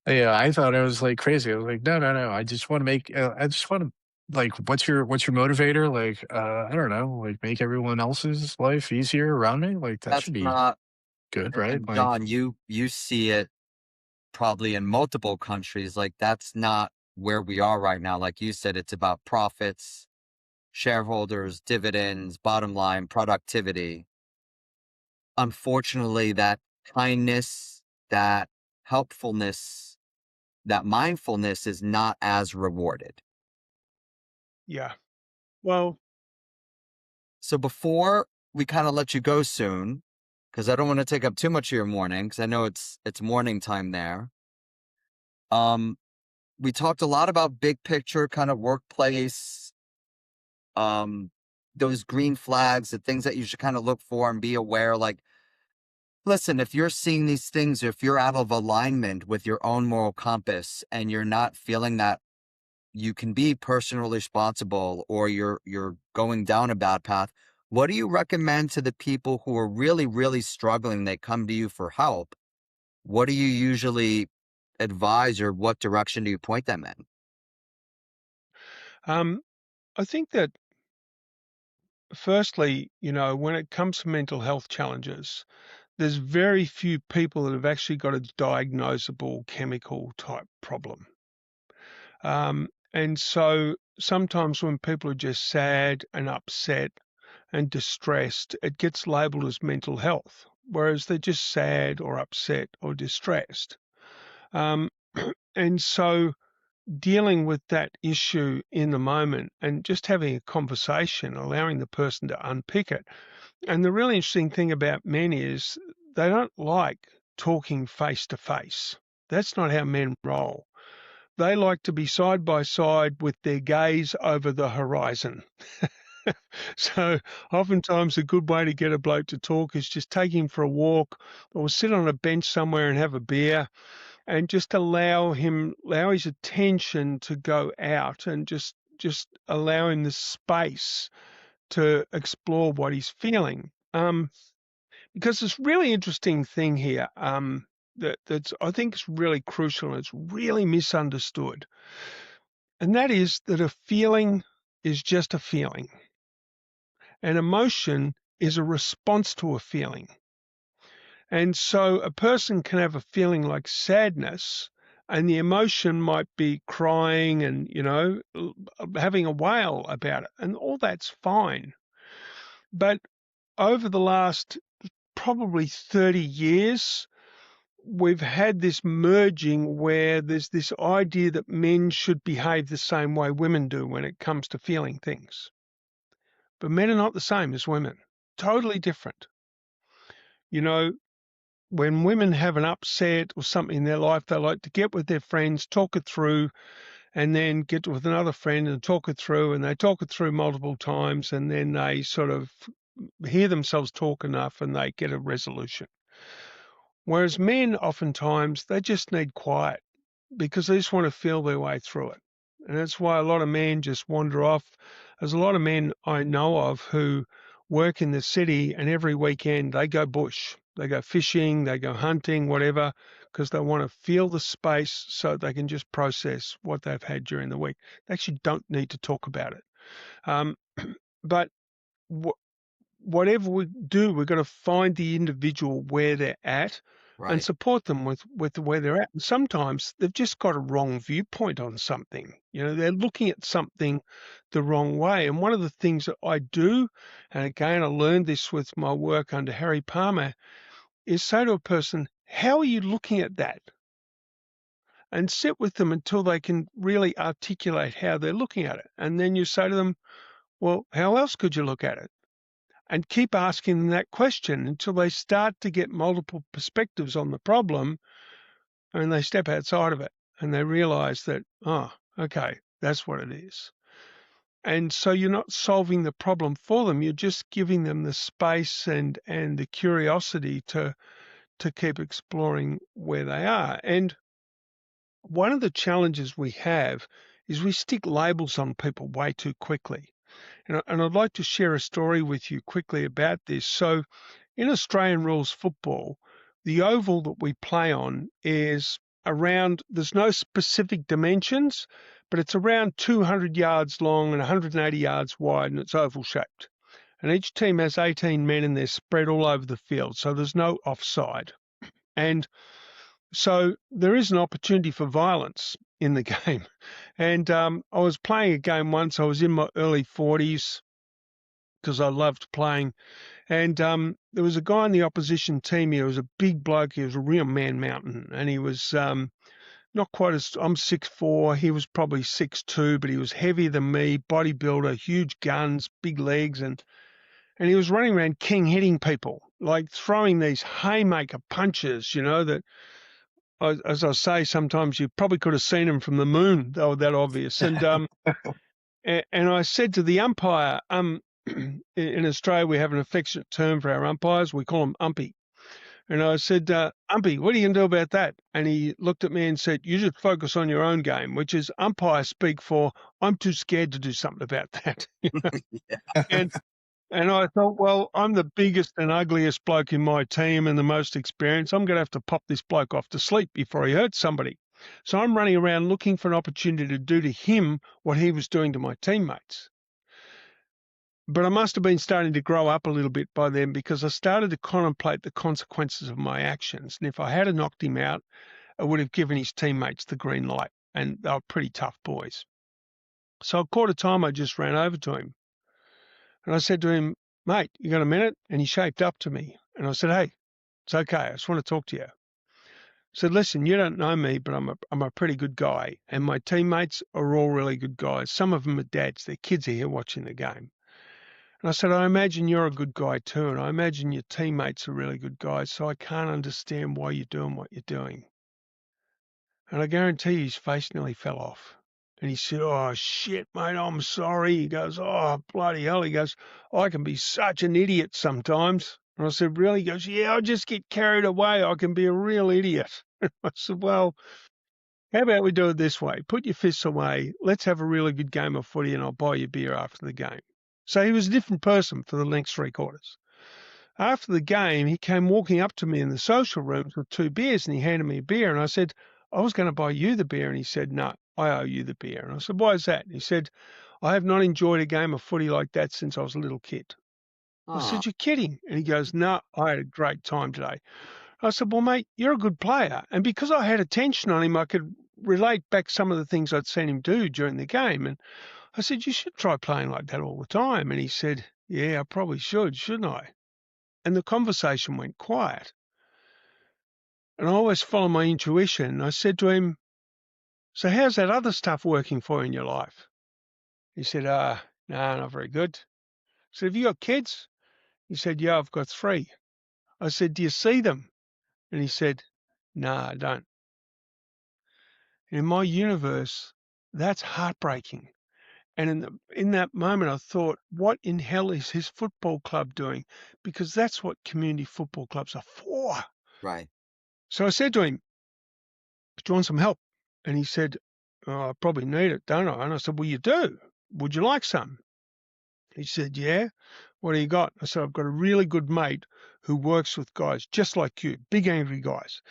yeah, I thought I was like crazy. I was like, no, no, no. I just want to make. I just want to like, what's your motivator? Like, I don't know. Like, make everyone else's life easier around me. Like, that That's should be not, good, right? and Like, John, you see it probably in multiple countries. Like, that's not where we are right now. Like you said, it's about profits, shareholders, dividends, bottom line, productivity. Unfortunately, that kindness, that helpfulness, that mindfulness is not as rewarded. Yeah. Well, So before we kind of let you go soon, because I don't want to take up too much of your morning, because I know it's morning time there. Um, we talked a lot about big picture kind of workplace, um, those green flags, the things that you should kind of look for and be aware. Like, listen, if you're seeing these things, or if you're out of alignment with your own moral compass and you're not feeling that you can be personally responsible, or you're going down a bad path, what do you recommend to the people who are really, really struggling? They come to you for help. What do you usually advise, or what direction do you point them in? um, I think that firstly, when it comes to mental health challenges, there's very few people that have actually got a diagnosable chemical type problem. And so sometimes when people are just sad and upset and distressed, it gets labeled as mental health, whereas they're just sad or upset or distressed. Um, and so dealing with that issue in the moment and just having a conversation, allowing the person to unpick it. And the really interesting thing about men is they don't like talking face to face. That's not how men roll. they like to be side by side with their gaze over the horizon. So oftentimes a good way to get a bloke to talk is just take him for a walk or sit on a bench somewhere and have a beer and just allow his attention to go out and just allow him the space to explore what he's feeling. Because this really interesting thing here that's I think is really crucial and it's really misunderstood. And that is that a feeling is just a feeling. An emotion is a response to a feeling. And so a person can have a feeling like sadness, and the emotion might be crying and, having a wail about it, and all that's fine. But over the last probably 30 years, we've had this merging where there's this idea that men should behave the same way women do when it comes to feeling things. But men are not the same as women, totally different. When women have an upset or something in their life, they like to get with their friends, talk it through, and then get with another friend and talk it through, and they talk it through multiple times, and then they sort of hear themselves talk enough and they get a resolution. Whereas men, oftentimes, they just need quiet because they just want to feel their way through it. And that's why a lot of men just wander off. There's a lot of men I know of who work in the city and every weekend they go bush. They go fishing, they go hunting, whatever, because they want to feel the space so they can just process what they've had during the week. They actually don't need to talk about it. But whatever we do, we've got to find the individual where they're at and Right. support them with where they're at. And sometimes they've just got a wrong viewpoint on something. They're looking at something the wrong way. And one of the things that I do, and again, I learned this with my work under Harry Palmer, is say to a person, how are you looking at that? And sit with them until they can really articulate how they're looking at it. And then you say to them, well, how else could you look at it? And keep asking them that question until they start to get multiple perspectives on the problem and they step outside of it and they realize that, oh, okay, that's what it is. And so you're not solving the problem for them. You're just giving them the space and the curiosity to keep exploring where they are. And one of the challenges we have is we stick labels on people way too quickly. And I'd like to share a story with you quickly about this. So in Australian rules football, the oval that we play on is there's no specific dimensions, but it's around 200 yards long and 180 yards wide, and it's oval shaped. And each team has 18 men and they're spread all over the field, so there's no offside. And so there is an opportunity for violence in the game. And I was playing a game once. I was in my early 40s because I loved playing. And there was a guy on the opposition team. He was a big bloke. He was a real man mountain. And he was not quite as, I'm 6'4". He was probably 6'2", but he was heavier than me, bodybuilder, huge guns, big legs. And he was running around king hitting people, like throwing these haymaker punches, that, as I say, sometimes you probably could have seen them from the moon. They were that obvious. And and I said to the umpire, in Australia we have an affectionate term for our umpires. We call them umpy. And I said, umpy, what are you going to do about that? And he looked at me and said, you just focus on your own game, which is umpire speak for I'm too scared to do something about that. Yeah. And I thought, well, I'm the biggest and ugliest bloke in my team and the most experienced. I'm going to have to pop this bloke off to sleep before he hurts somebody. So I'm running around looking for an opportunity to do to him what he was doing to my teammates. But I must have been starting to grow up a little bit by then because I started to contemplate the consequences of my actions. And if I had knocked him out, I would have given his teammates the green light. And they were pretty tough boys. So a quarter time, I just ran over to him. And I said to him, mate, you got a minute? And he shaped up to me. And I said, hey, it's okay. I just want to talk to you. I said, listen, you don't know me, but I'm a pretty good guy. And my teammates are all really good guys. Some of them are dads. Their kids are here watching the game. And I said, I imagine you're a good guy too. And I imagine your teammates are really good guys. So I can't understand why you're doing what you're doing. And I guarantee his face nearly fell off. And he said, "Oh, shit, mate, I'm sorry." He goes, "Oh, bloody hell." He goes, "I can be such an idiot sometimes." And I said, "Really?" He goes, "Yeah, I just get carried away. I can be a real idiot." I said, "Well, how about we do it this way? Put your fists away. Let's have a really good game of footy and I'll buy you beer after the game." So he was a different person for the next 3 quarters. After the game, he came walking up to me in the social rooms with 2 beers and he handed me a beer. And I said, "I was going to buy you the beer." And he said, "No, I owe you the beer." And I said, "Why is that?" And he said, "I have not enjoyed a game of footy like that since I was a little kid." I Oh, said, "You're kidding." And he goes, "No, I had a great time today." I said, "Well, mate, you're a good player." And because I had attention on him, I could relate back some of the things I'd seen him do during the game. And I said, "You should try playing like that all the time." And he said, "Yeah, I probably should, shouldn't I?" And the conversation went quiet. And I always follow my intuition. I said to him, "So how's that other stuff working for you in your life?" He said, no, not very good." I said, "Have you got kids?" He said, "Yeah, I've got 3." I said, "Do you see them?" And he said, "No, I don't." In my universe, that's heartbreaking. And in that moment, I thought, what in hell is his football club doing? Because that's what community football clubs are for. right. So I said to him, "Do you want some help?" And he said, "Oh, I probably need it, don't I?" And I said, "Well, you do. Would you like some?" He said, "Yeah. What do you got?" I said, "I've got a really good mate who works with guys just like you, big angry guys.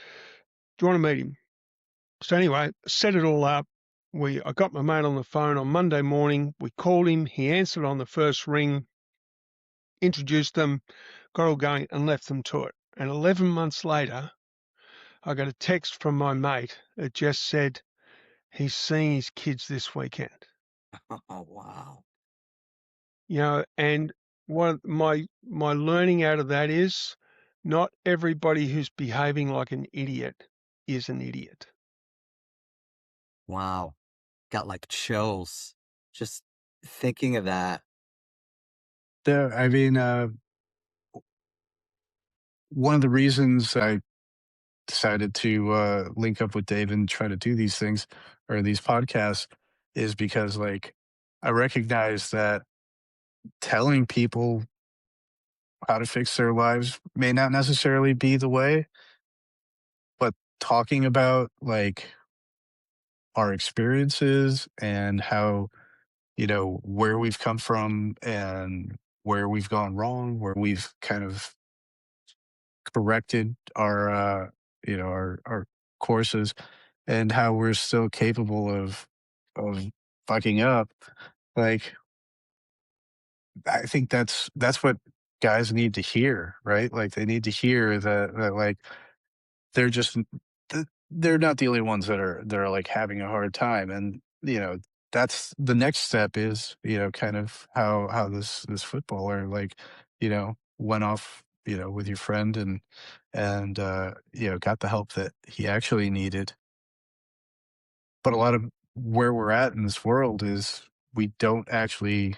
Do you want to meet him?" So anyway, set it all up. I got my mate on the phone on Monday morning. We called him. He answered on the first ring, introduced them, got all going and left them to it. And 11 months later, I got a text from my mate that just said he's seeing his kids this weekend. Oh, wow. And what my learning out of that is not everybody who's behaving like an idiot is an idiot. Wow. Got like chills just thinking of that. I mean, one of the reasons I decided to link up with Dave and try to do these things or these podcasts is because, like, I recognize that telling people how to fix their lives may not necessarily be the way, but talking about like our experiences and how, where we've come from and where we've gone wrong, where we've kind of corrected our courses and how we're still capable of fucking up. Like, I think that's what guys need to hear, right? Like, they need to hear that like they're just they're not the only ones that are like having a hard time. And that's the next step is, kind of how this footballer, like, went off, with your friend, and got the help that he actually needed. But a lot of where we're at in this world is we don't actually,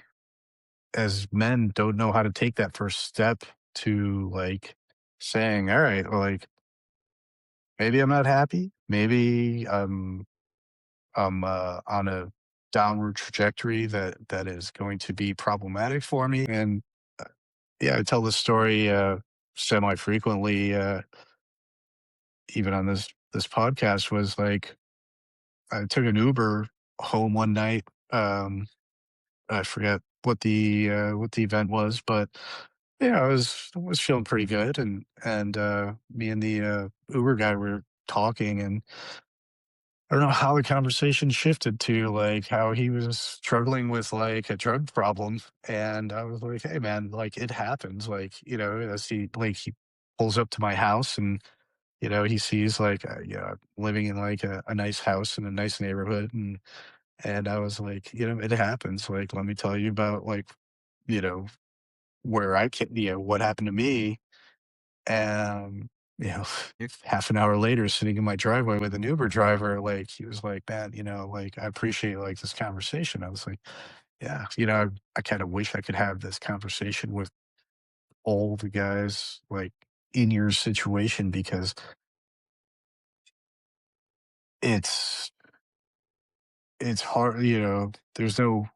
as men, don't know how to take that first step to, like, saying, all right, well, like, maybe I'm not happy. Maybe I'm on a downward trajectory that is going to be problematic for me. And uh, yeah, I tell this story semi frequently, even on this podcast. Was like, I took an Uber home one night. I forget what the event was, but yeah, I was feeling pretty good, and me and the Uber guy were talking, and I don't know how the conversation shifted to, like, how he was struggling with, like, a drug problem, and I was like, "Hey, man, like, it happens." Like, as he pulls up to my house and, he sees, like, living in, like, a nice house in a nice neighborhood, and I was like, "It happens. Like, let me tell you about, like, you know, where I can what happened to me." And, you know, half an hour later, sitting in my driveway with an Uber driver, like, he was like, "Man, like, I appreciate, like, this conversation." I was like, "Yeah, I kinda wish I could have this conversation with all the guys, like, in your situation, because it's hard, there's no,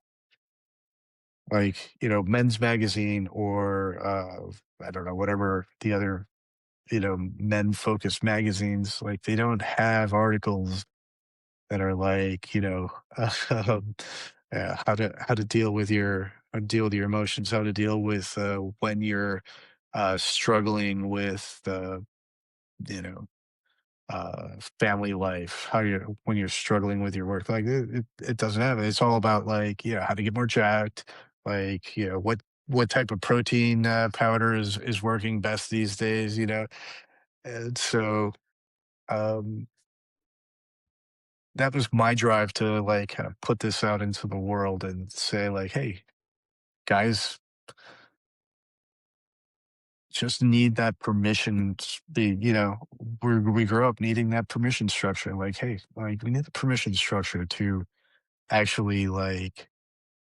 like, Men's Magazine or, I don't know, whatever the other, men-focused magazines, like, they don't have articles that are like, um, yeah, how to deal with your emotions, how to deal with, when you're, struggling with, you know, family life, how you when you're struggling with your work, like, it doesn't have it. It's all about, like, how to get more jacked, like, what type of protein, powder is working best these days, and so, um, that was my drive to, like, kind of put this out into the world and say, like, "Hey, guys just need that permission." We grow up needing that permission structure, like, "Hey, like, we need the permission structure to actually, like,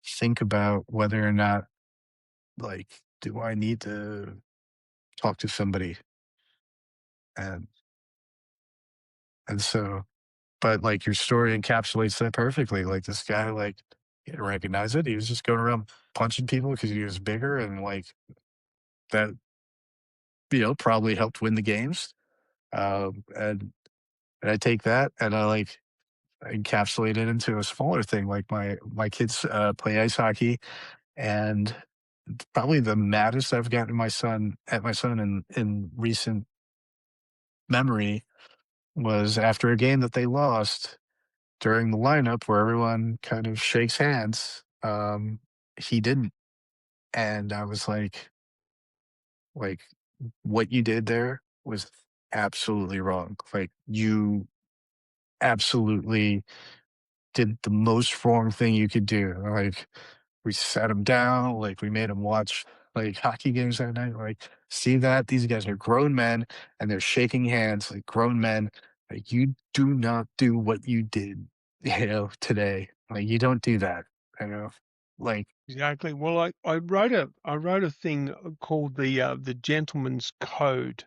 think about whether or not, like, do I need to talk to somebody?" And so, but, like, your story encapsulates that perfectly. Like, this guy, like, he didn't recognize it. He was just going around punching people because he was bigger, and, like, that, probably helped win the games. And I take that and I, like, encapsulate it into a smaller thing. Like, my kids, play ice hockey, and probably the maddest I've gotten my son in recent memory was after a game that they lost during the lineup where everyone kind of shakes hands. He didn't, and I was like, what you did there was absolutely wrong. Like, you absolutely did the most wrong thing you could do. Like, we sat him down, like, we made him watch, like, hockey games that night, like, "See that? These guys are grown men, and they're shaking hands like grown men. Like, you do not do what you did, today. Like, you don't do that," you know? Like, Exactly. Well, I wrote a thing called the Gentleman's Code.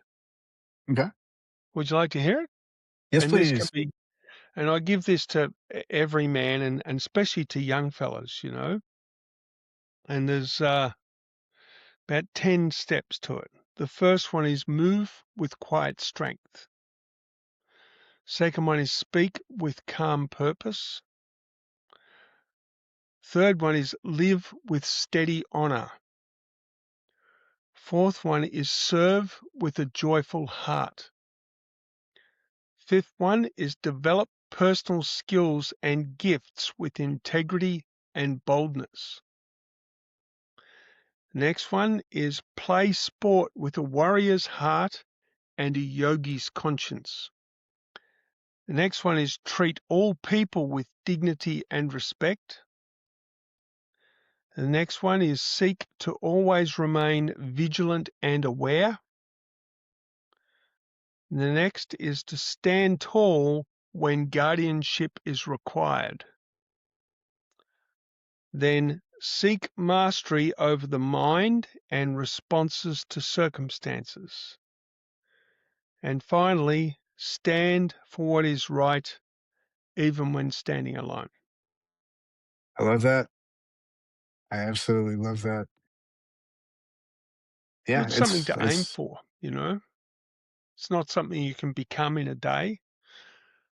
okay. Would you like to hear it? Yes, And this can please. be, and I give this to every man, and especially to young fellas, And there's about 10 steps to it. The first one is move with quiet strength. Second one is speak with calm purpose. Third one is live with steady honor. Fourth one is serve with a joyful heart. Fifth one is develop personal skills and gifts with integrity and boldness. Next one is play sport with a warrior's heart and a yogi's conscience. The next one is treat all people with dignity and respect. The next one is seek to always remain vigilant and aware. The next is to stand tall when guardianship is required. Then seek mastery over the mind and responses to circumstances. And finally, stand for what is right, even when standing alone. I love that. I absolutely love that. Well, Yeah, it's something to aim it's for. It's not something you can become in a day,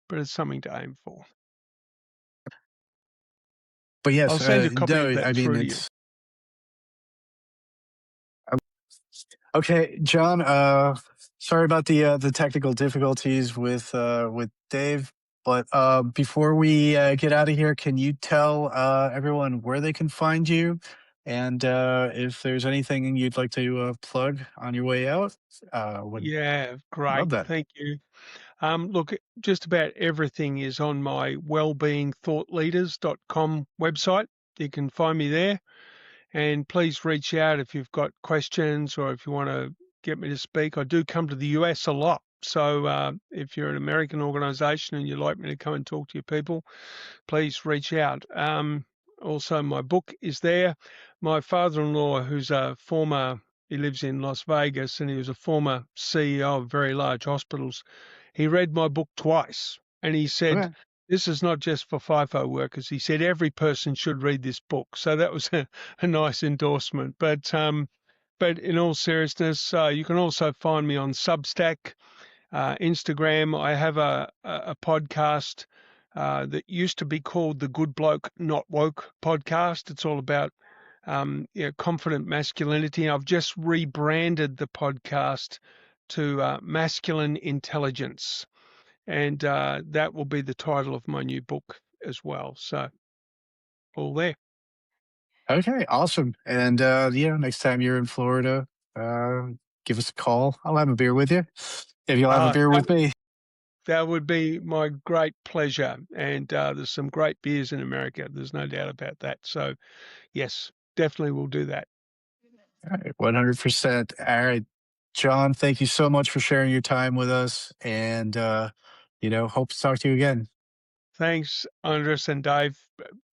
but it's something to aim for. but I'll yes, send a copy of no, I that mean, through to you. it's okay, John. Sorry about the technical difficulties with Dave. But before we get out of here, can you tell everyone where they can find you, and if there's anything you'd like to plug on your way out? Would Yeah, love great. that. Thank you. Look, just about everything is on my wellbeingthoughtleaders.com website. You can find me there. And please reach out if you've got questions or if you want to get me to speak. I do come to the US a lot. So if you're an American organization and you'd like me to come and talk to your people, please reach out. Also, my book is there. My father-in-law, he lives in Las Vegas, and he was a former CEO of very large hospitals. He read my book twice, and he said, Okay. "This is not just for FIFO workers." He said every person should read this book. So that was a nice endorsement. But in all seriousness, you can also find me on Substack, Instagram. I have a podcast that used to be called the Good Bloke Not Woke podcast. It's all about confident masculinity. I've just rebranded the podcast to Masculine Intelligence, and that will be the title of my new book as well. So all there. Okay, awesome. And next time you're in Florida, uh, give us a call. I'll have a beer with you if you'll have a beer with me. That would be my great pleasure. And there's some great beers in America. There's no doubt about that. So, yes, definitely we'll do that. All right, 100%. All right, John, thank you so much for sharing your time with us. And, hope to talk to you again. Thanks, Andres and Dave.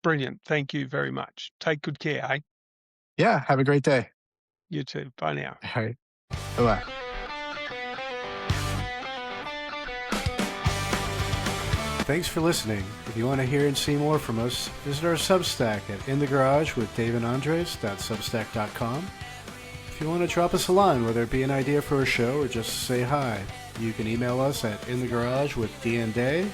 Brilliant. Thank you very much. Take good care, eh? Yeah, have a great day. You too. Bye now. All right, bye-bye. Thanks for listening. If you want to hear and see more from us, visit our Substack at inthegaragewithdavidandres.substack.com. If you want to drop us a line, whether it be an idea for a show or just say hi, you can email us at inthegaragewithdnday,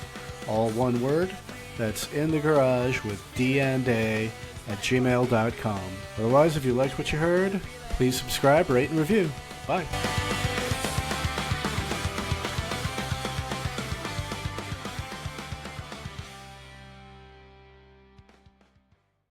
all one word. That's inthegaragewithdnday@gmail.com. Otherwise, if you liked what you heard, please subscribe, rate, and review. Bye.